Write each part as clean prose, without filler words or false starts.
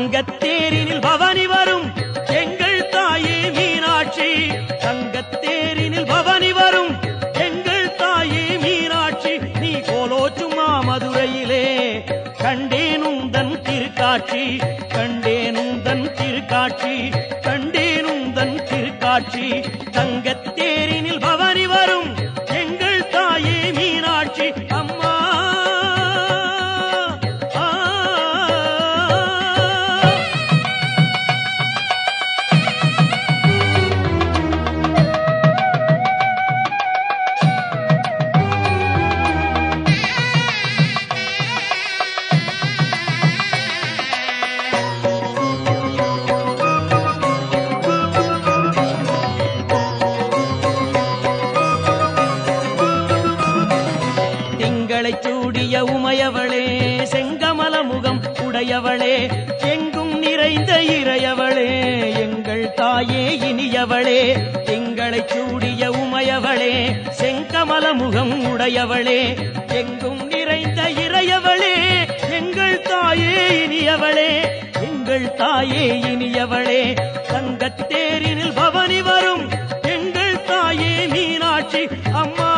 தங்கத்தேரினில் பவனி வரும் எங்கள் தாயே மீனாட்சி. தங்கத்தேரினில் பவனி வரும் எங்கள் தாயே மீனாட்சி. நீ கோலோச்சுமா மதுரையிலே கண்டேனுந்தன் திருக்காட்சி. கண்டேனுந்தன் திருக்காட்சி. கண்டேனுந்தன் திருக்காட்சி. தங்கத்தேரினில் பவனி வரும் எங்கள் தாயே மீனாட்சி. அம்மா சூடிய உமையவளே செங்கமல முகம் உடையவளே எங்கும் நிறைந்த இறையவளே எங்கள் தாயே இனியவளே. எங்களை சூடிய உமையவளே செங்கமல முகம் உடையவளே எங்கும் நிறைந்த இறையவளே எங்கள் தாயே இனியவளே. எங்கள் தாயே இனியவளே. தங்கத்தேரினில் பவனி வரும் எங்கள் தாயே மீனாட்சி. அம்மா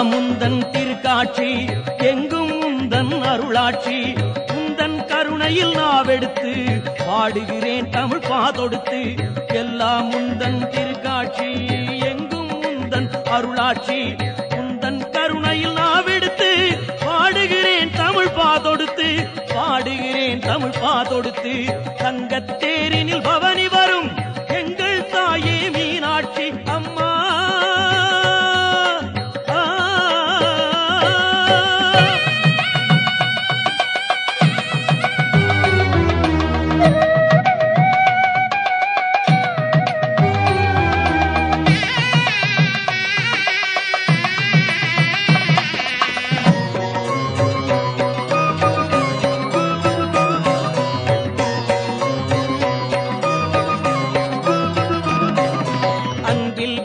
முந்தன் திருக்காட்சி எங்கும் முந்தன் அருளாட்சி. முந்தன் கருணையில் நாவெடுத்து பாடுகிறேன் தமிழ் பாதொடுத்து. எல்லாம் முந்தன் திருக்காட்சி எங்கும் முந்தன் அருளாட்சி. முந்தன் கருணையில் நாவெடுத்து பாடுகிறேன் தமிழ் பாதொடுத்து. பாடுகிறேன் தமிழ் பாதொடுத்து. தங்கத்தேரினில் பவனி வரும் எங்கள் தாயே மீனாட்சி. அம்மா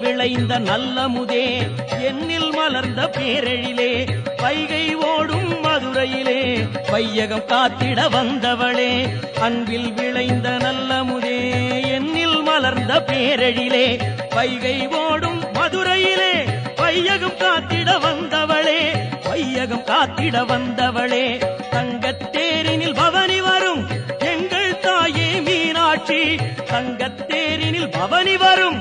விளைந்த நல்லமுதே என்னில் மலர்ந்த பேரெழிலே வைகை ஓடும் மதுரையிலே வையகம் காத்திட வந்தவளே. அன்பில் விளைந்த நல்லமுதே என்னில் மலர்ந்த பேரெழிலே வைகை ஓடும் மதுரையிலே வையகம் காத்திட வந்தவளே. வையகம் காத்திட வந்தவளே. தங்கத்தேரினில் பவனி வரும் எங்கள் தாயே மீனாட்சி. தங்கத்தேரினில் பவனி வரும்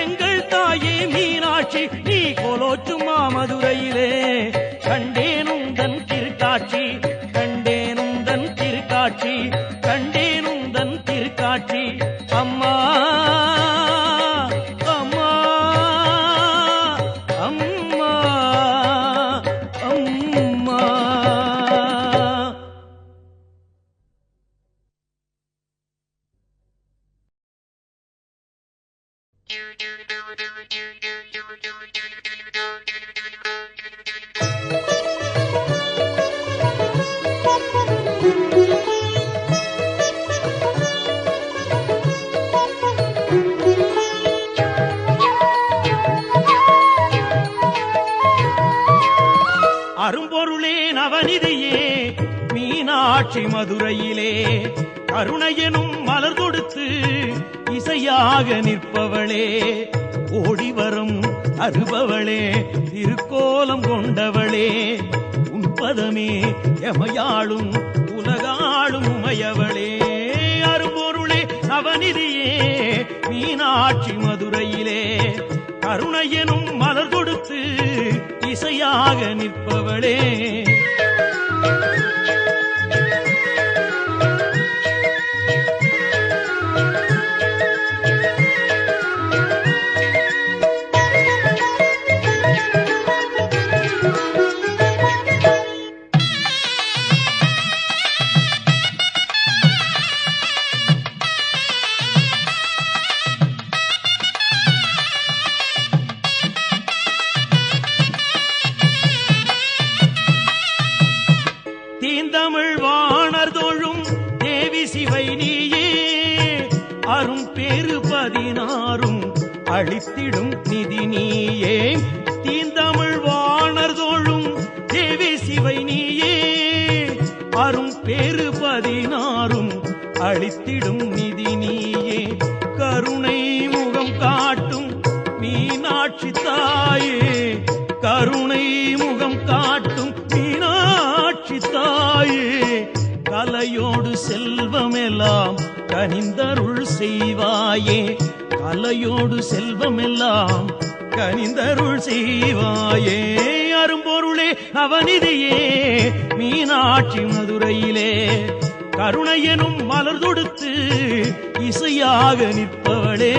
எங்கள் தாயே மீனாட்சி. நீ கோலோச்சுமா மதுரையிலே கண்டேனுந்தன் திருக்காட்சி. கண்டேனுந்தன் திருக்காட்சி. கண்டேனுந்தன் திருக்காட்சி. அம்மா அம்மா அம்மா அம்மா. அரும்பொருளே நவநிதியே மீனாட்சி மதுரையிலே கருணையெனும் மலர் கொடுத்து இசையாக நிற்பவளே. ஓடிவரும் அருபவளே திருக்கோலம் கொண்டவளே. உன்பதமே எமையாளும் உலகாளும் உமையவளே. அரும்பொருளே நவநிதியே மீனாட்சி மதுரையிலே கருணையெனும் மலர் கொடுத்து இசையாக நிற்பவளே. தீந்தமிழ் வாணர் தோழும் தேவி சிவை நீயே அரும் பேரு 16 அளித்திடும் நிதி நீயே தீந்தமிழ் வாணர் தோழும் தேவி சிவை நீயே அரும் பேரு 16 அளித்திடும் நிதி நீயே கருணை முகம் காட்டும் மீனாட்சி தாயே கருணை முகம் காட்டும் மீனாட்சி தாயே கலையோடு செல்வமெல்லாம் கனிந்தருள் செய்வாயே கலையோடு செல்வமெல்லாம் கனிந்தருள் செய்வாயே அரும்பொருளே அவனிதியே மீனாட்சி மதுரையிலே கருணையெனும் மலர் தொடுத்து இசையாக நிற்பவளே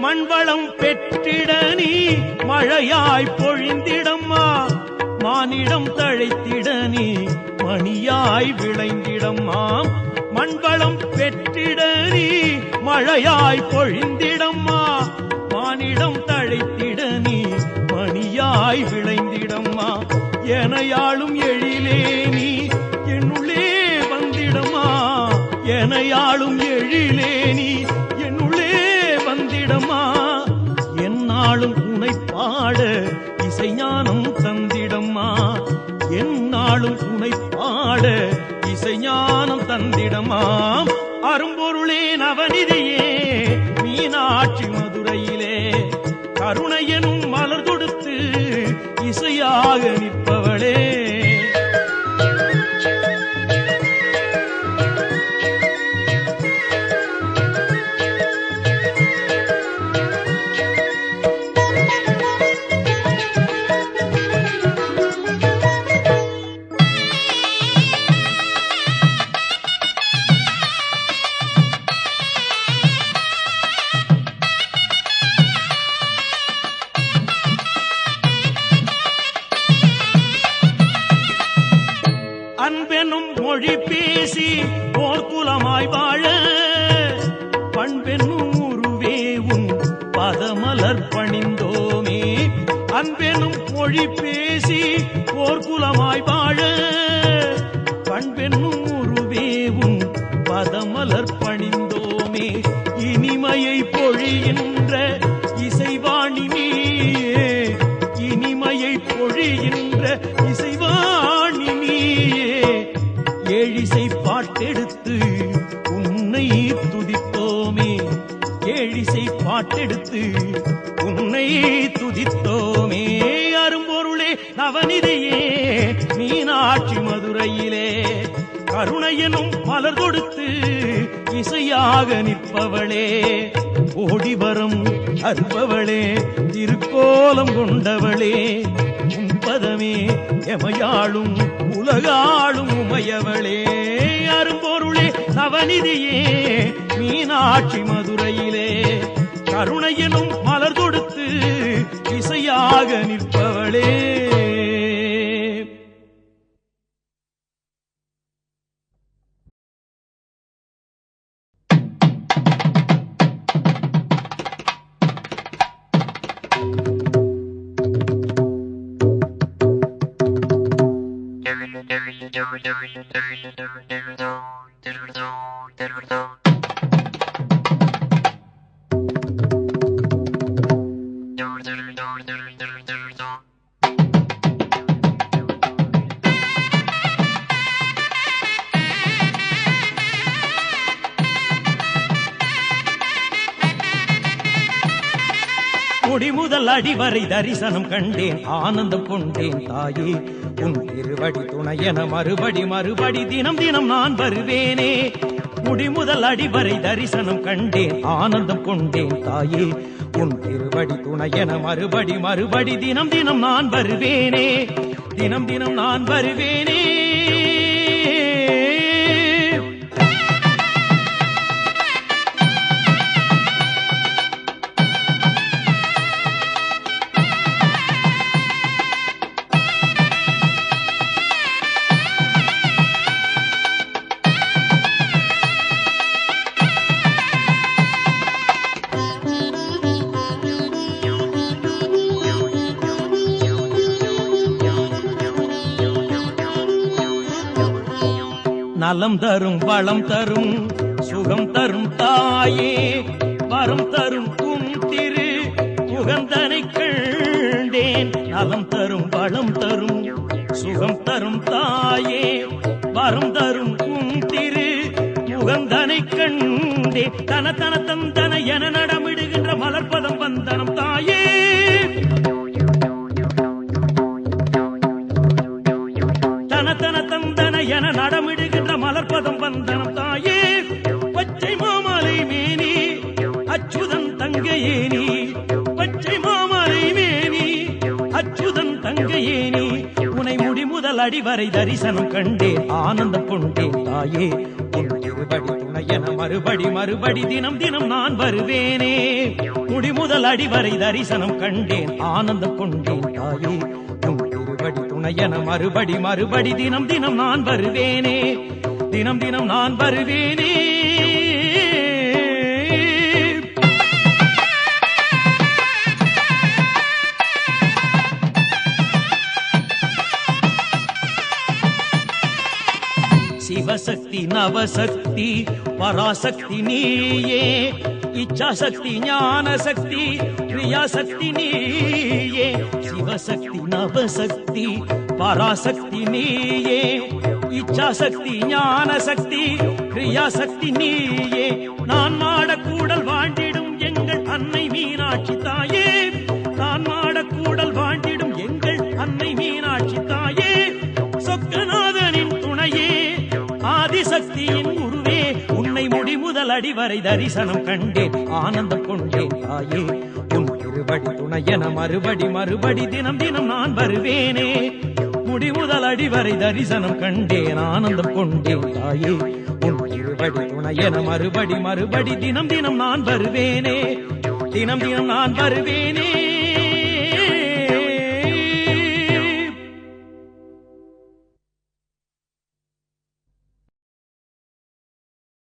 மண்வளம் பெற்றிட நீ மழையாய் பொழிந்திடம்மா மானிடம் தழைத்திட நீ மணியாய் விளைந்திடம்மா மண்வளம் பெற்றிட நீ மழையாய் பொழிந்திடம்மா மானிடம் தழைத்திட நீ மணியாய் விளைந்திடம்மா எனையாளும் எழிலே நீ என்னுள்ளே வந்திடம்மா எனையாளும் எழிலே நீ என்னுள்ளே வந்திடம்மா என்னாலும் உனை பாட இசைஞானம் தந்திடம்மா என்னாலும் உனை பாட இசைஞானம் தந்திடம்மா அரும்பொருளே நவநிதியே மீனாட்சி மதுரையிலே கருணையெனும் மலர் தொடுத்து இசையாக நிற்பவளே அன்பெனும் மொழி பேசி ஓர் குலமாய் வாழ பண்பெனும் உருவே உன் பதமலர் பணிந்தோமே அன்பெனும் மொழி பேசி ஓர் குலமாய் வாழ பண்பெனும் உருவே உன் பதமலர் பணிந்தோமே இனிமையை பொழிகின்ற இசைவாணி நீயே இனிமையை பொழிகின்ற இசைவாணி நீயே ஏழிசை பாட்டெடுத்து உன்னை துதித்தோமே ஏழிசை பாட்டெடுத்து உன்னை துதித்தோமே அரும்பொருளே நவநிதியே மீனாட்சி மதுரையிலே கருணையெனும் மலர் தொடுத்து இசையாக நிற்பவளே ஓடிவரம் அருபவளே திருக்கோலம் கொண்டவளே உன்பதமே எமையாளும் உலகாளும் உமையவளே அரும்பொருளே நவநிதியே மீனாட்சி மதுரையிலே கருணையெனும் மலர் தொடுத்து இசையாக நிற்பவளே முடிமுதல் அடிவரை தரிசனம் கண்டேன் ஆனந்தம் கொண்டேன் தாயே உன் திருவடி துணையென மறுபடி மறுபடி தினம் தினம் நான் வருவேனே முடிமுதல் அடிவரை தரிசனம் கண்டேன் ஆனந்தம் கொண்டேன் தாயே உன் திருவடி துணையென மறுபடி மறுபடி தினம் தினம் நான் வருவேனே தினம் தினம் நான் வருவேனே நலம் தரும் வளம் தரும் சுகம் தரும் தாயே வரம் தரும் உன் திரு முகந்தனை கண்டேன் நலம் தரும் வளம் தரும் சுகம் தரும் தாயே வரம் தரும் உன் திரு முகந்தனை கண்டே தன தன தந்தன என நடமிடுகின்ற மலர்பதம் வந்தனம் தாயே தன தன தந்தன என நடமிடுகின்ற மலர்பதம் வந்தனம் தாயே பச்சை மாமலை மேனி அச்சுதன் தங்கையேனி பச்சை மாமலை மேனி அச்சுதன் தங்கையேனி உனை முடிமுதல் அடிவரை தரிசனம் கண்டேன் ஆனந்தம் கொண்டேன் தாயே உன் திருவடி துணையென மறுபடி மறுபடி தினம் தினம் நான் வருவேனே முடிமுதல் அடிவரை தரிசனம் கண்டேன் ஆனந்தம் கொண்டேன் தாயே உன் திருவடி துணையென மறுபடி மறுபடி தினம் தினம் நான் வருவேனே தினம் தினம் நான் வருவேனே சிவசக்தி நவசக்தி பராசக்தி நீயே இச்சாசக்தி ஞானசக்தி கிரியாசக்தி நீயே சிவசக்தி நவசக்தி பராசக்தி நீயே இச்சாசக்தி ஞானசக்தி கிரியாசக்தி நீயே நான் மாடக்கூடல் வாழ்ந்திடும் எங்கள் அன்னை மீனாட்சி தாயே நான் மாடக்கூடல் வாழ்ந்திடும் எங்கள் அன்னை மீனாட்சி தாயே சொக்கநாதனின் துணையே ஆதிசக்தியின் குருவே உன்னை முடிமுதல் அடிவரை தரிசனம் கண்டேன் ஆனந்தம் கொண்டேன் தாயே உன் திருவடி துணையென மறுபடி மறுபடி தினம் தினம் நான் வருவேனே முடிமுதல் அடிவரை தரிசனம் கண்டேன் ஆனந்தம் கொண்டேன் தாயே உன் திருவடி துணையென மறுபடி மறுபடி தினம் தினம் நான் வருவேனே தினம் தினம் நான் வருவேனே